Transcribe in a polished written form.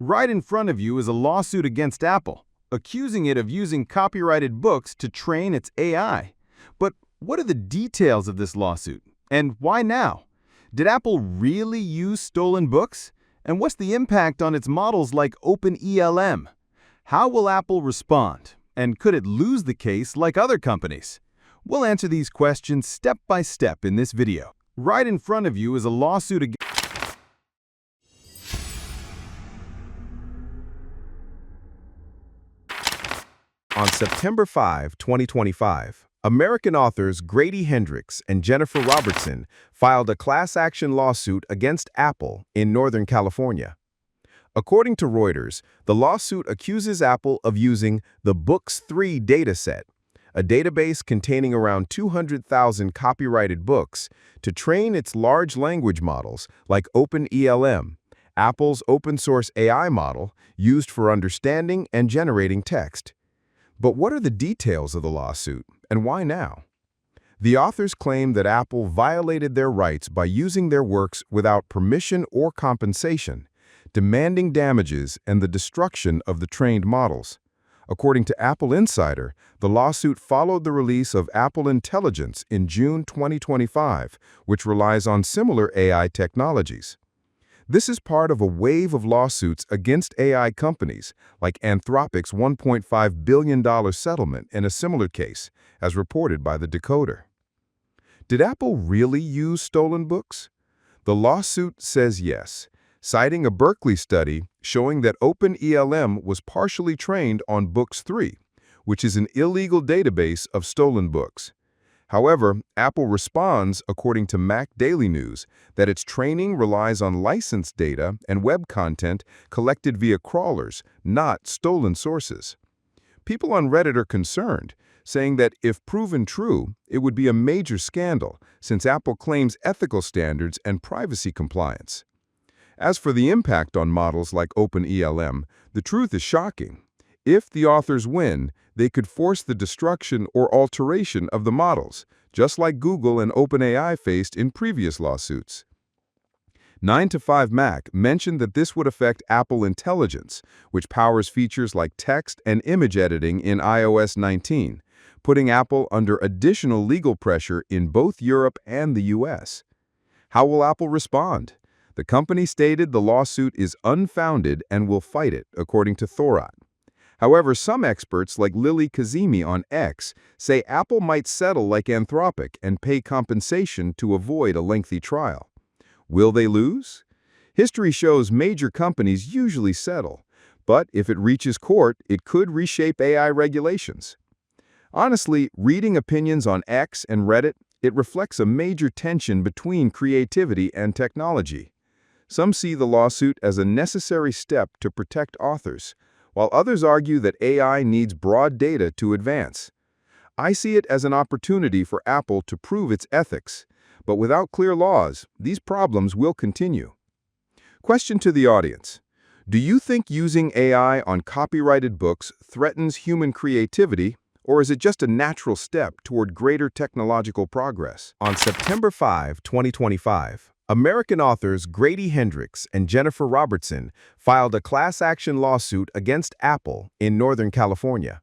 Right in front of you is a lawsuit against Apple, accusing it of using copyrighted books to train its AI. But what are the details of this lawsuit? And why now? Did Apple really use stolen books? And what's the impact on its models like OpenELM? How will Apple respond? And could it lose the case like other companies? We'll answer these questions step by step in this video. Right in front of you is a lawsuit against On September 5, 2025, American authors Grady Hendrix and Jennifer Robertson filed a class action lawsuit against Apple in Northern California. According to Reuters, the lawsuit accuses Apple of using the Books 3 dataset, a database containing around 200,000 copyrighted books, to train its large language models like OpenELM, Apple's open-source AI model used for understanding and generating text. But what are the details of the lawsuit, and why now? The authors claim that Apple violated their rights by using their works without permission or compensation, demanding damages and the destruction of the trained models. According to Apple Insider, the lawsuit followed the release of Apple Intelligence in June 2025, which relies on similar AI technologies. This is part of a wave of lawsuits against AI companies, like Anthropic's $1.5 billion settlement in a similar case, as reported by The Decoder. Did Apple really use stolen books? The lawsuit says yes, citing a Berkeley study showing that OpenELM was partially trained on Books 3, which is an illegal database of stolen books. However, Apple responds, according to Mac Daily News, that its training relies on licensed data and web content collected via crawlers, not stolen sources. People on Reddit are concerned, saying that if proven true, it would be a major scandal, since Apple claims ethical standards and privacy compliance. As for the impact on models like OpenELM, the truth is shocking. If the authors win, they could force the destruction or alteration of the models, just like Google and OpenAI faced in previous lawsuits. 9to5Mac mentioned that this would affect Apple Intelligence, which powers features like text and image editing in iOS 19, putting Apple under additional legal pressure in both Europe and the US. How will Apple respond? The company stated the lawsuit is unfounded and will fight it, according to Thorot. However, some experts like Lily Kazemi on X say Apple might settle like Anthropic and pay compensation to avoid a lengthy trial. Will they lose? History shows major companies usually settle, but if it reaches court, it could reshape AI regulations. Honestly, reading opinions on X and Reddit, it reflects a major tension between creativity and technology. Some see the lawsuit as a necessary step to protect authors, while others argue that AI needs broad data to advance. I see it as an opportunity for Apple to prove its ethics, but without clear laws, these problems will continue. Question to the audience: do you think using AI on copyrighted books threatens human creativity, or is it just a natural step toward greater technological progress? On September 5, 2025, American authors Grady Hendrix and Jennifer Robertson filed a class action lawsuit against Apple in Northern California.